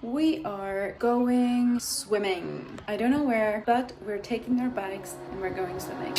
We are going swimming. I don't know where, but we're taking our bikes and we're going swimming.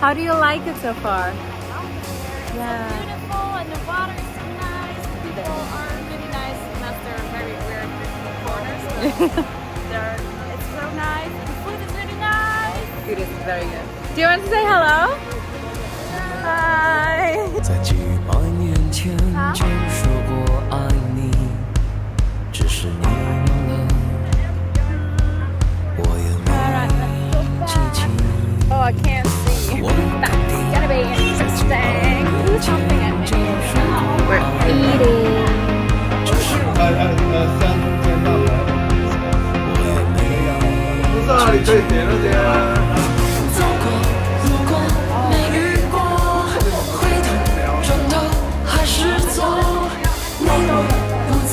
How do you like it so far? Yeah. It's beautiful and the water is so nice. People are really nice, unless they're very weird corners. It's so nice. The food is really nice. Food is very good. Do you want to say hello? Hi. 在几百年前就说过爱你，只是你忘了，我也没记起。 Oh, I can't see. That's gonna be interesting. Who's helping at me? We're eating. 不是啊，你可以点那些。 走过，路过，没遇过，回头，转头，还是错。你我不曾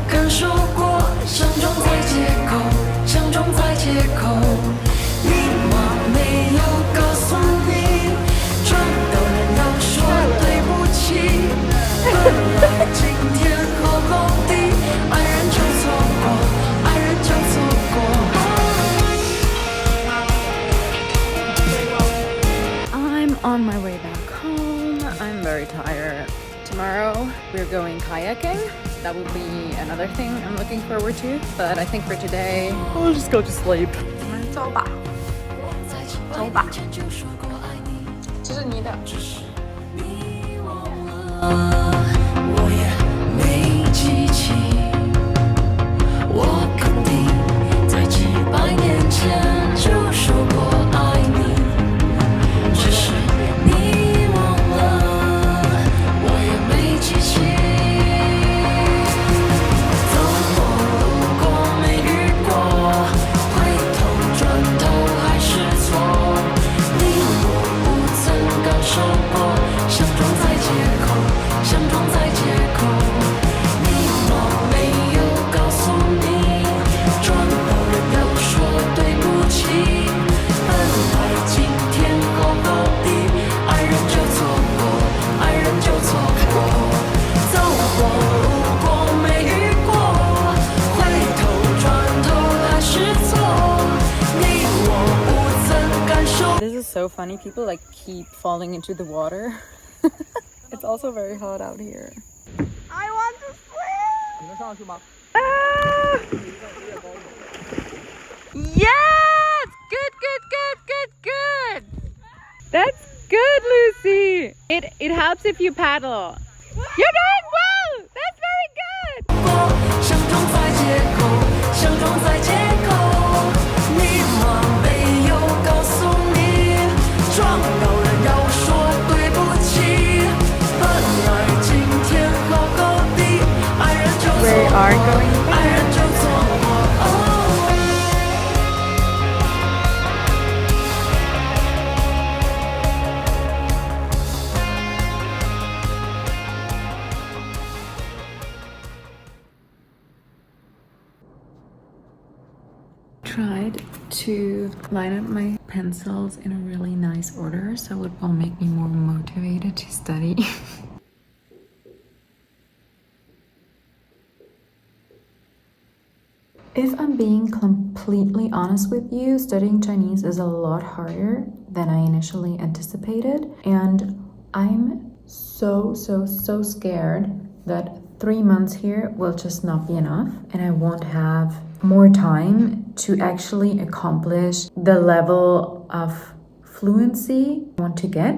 感受过，相撞在街口，相撞在街口。你我没有告诉你，撞到人要说对不起。本来今天和后地，爱人就错过，爱人就错过。 I'm on my way back home. I'm very tired. Tomorrow we're going kayaking. That will be another thing I'm looking forward to. But I think for today, I'll just go to sleep. 我们走吧，走吧。这是你的。我也没记起，我肯定在几百年前就说过爱你，只是你忘了，我也没记起。走过路过没遇过，回头转头还是错，你我不曾感受过，相撞在街口，相撞在街口。你我没有告诉你，转头人要说对不起。本来今天和后地，爱人就错过，爱人就错过。走过路过没遇过，回头转头还是错。你我不曾感受。 This is so funny. People like keep falling into the water. It's also very hot out here. I want to swim. 你能上去吗？ Yes! Good, good, good, good, good. That's good, Lucy. It helps if you paddle. You're doing well. That's very good. 相撞在街口，相撞在街口。你妈没有告诉你，撞到人要说对不起。本来今天和后地，爱人就错 We are 过， going 爱人就错过。Tried to line up my pencils in a really nice order so it will make me more motivated to study. If I'm being completely honest with you, studying Chinese is a lot harder than I initially anticipated, and I'm so scared that 3 months here will just not be enough and I won't have more time to actually accomplish the level of fluency I want to get.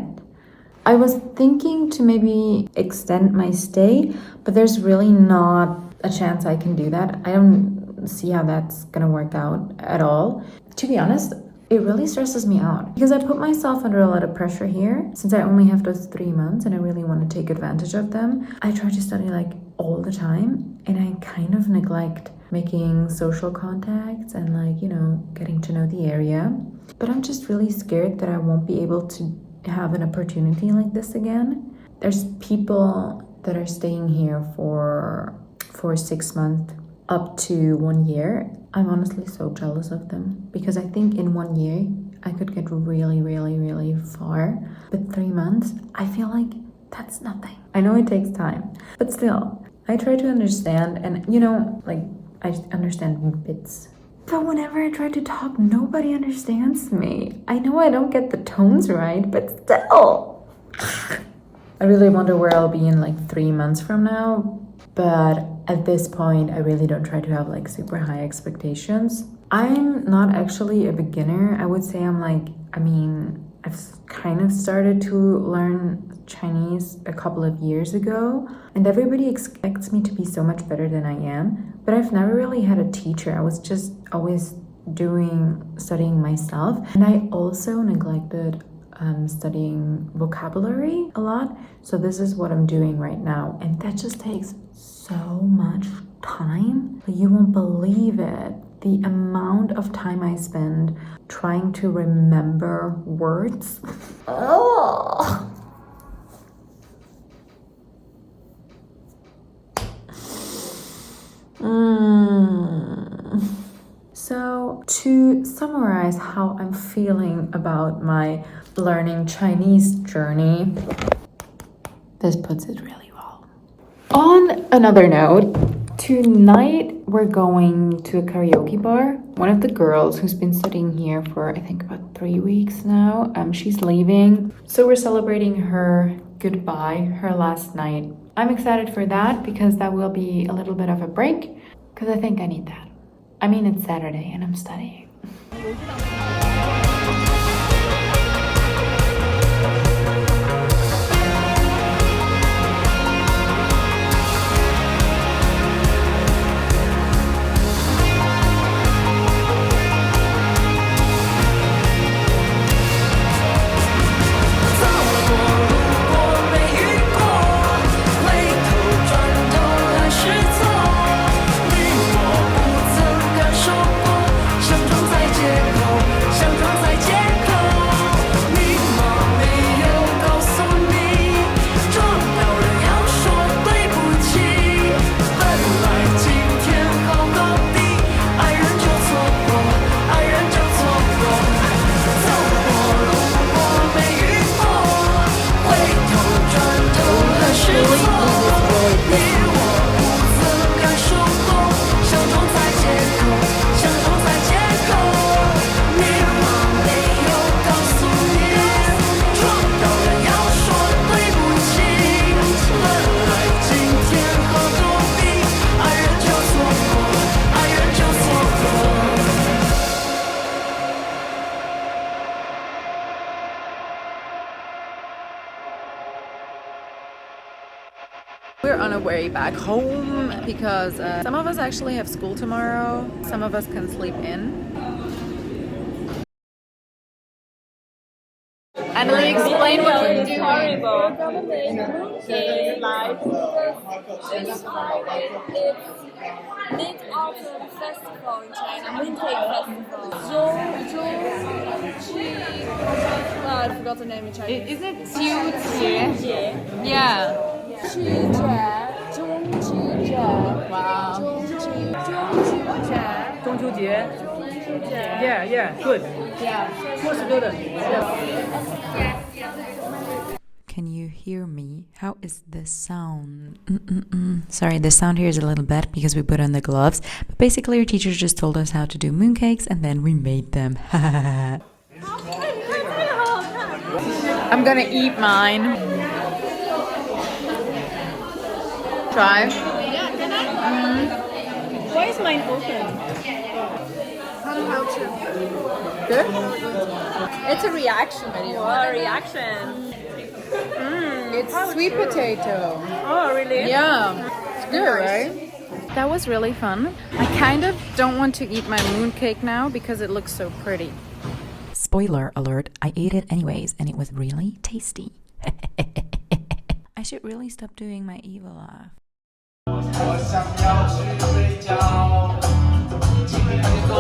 I was thinking to maybe extend my stay, but there's really not a chance I can do that. I don't see how that's gonna work out at all. To be honest, it really stresses me out because I put myself under a lot of pressure here since I only have those 3 months and I really want to take advantage of them. I try to study like all the time and I kind of neglect making social contacts and like, you know, getting to know the area. But I'm just really scared that I won't be able to have an opportunity like this again. There's people that are staying here for 6 months up to 1 year. I'm honestly so jealous of them because I think in 1 year I could get really, really, really far. But 3 months, I feel like that's nothing. I know it takes time, but still, I try to understand and, you know, like I understand bits. But whenever I try to talk, nobody understands me. I know I don't get the tones right, but still. I really wonder where I'll be in like 3 months from now. But at this point, I really don't try to have like super high expectations. I'm not actually a beginner. I would say I've kind of started to learn Chinese a couple of years ago, and everybody expects me to be so much better than I am. But I've never really had a teacher. I was just always studying myself. And I also neglected studying vocabulary a lot. So this is what I'm doing right now. And that just takes so much time. You won't believe it. The amount of time I spend trying to remember words. Oh. So to summarize how I'm feeling about my learning Chinese journey, this puts it really well. On another note, tonight we're going to a karaoke bar. One of the girls who's been studying here for I think about 3 weeks now, she's leaving. So we're celebrating her goodbye, her last night. I'm excited for that because that will be a little bit of a break because I think I need that. I mean, it's Saturday and I'm studying. We're on our way back home because some of us actually have school tomorrow. Some of us can sleep in. Annalie, explain what we're doing. Horrible. It's like Mid-Autumn Festival in China, Mooncake Festival. I forgot the name in Chinese. Isn't it Qiu? Yeah. Wow. 中秋节 Yeah, good. What's good? Can you hear me? How is this sound? Sorry, the sound here is a little bad because we put on the gloves. But basically, our teacher just told us how to do mooncakes and then we made them. I'm gonna eat mine. Try. Yeah, can I? Why is mine open? How to? Good? It's a reaction video. Oh, a reaction. It's sweet potato. Oh, really? Yeah. It's good, right? That was really fun. I kind of don't want to eat my mooncake now because it looks so pretty. Spoiler alert, I ate it anyways and it was really tasty. I should really stop doing my evil laugh. 我想要去睡觉，今天多。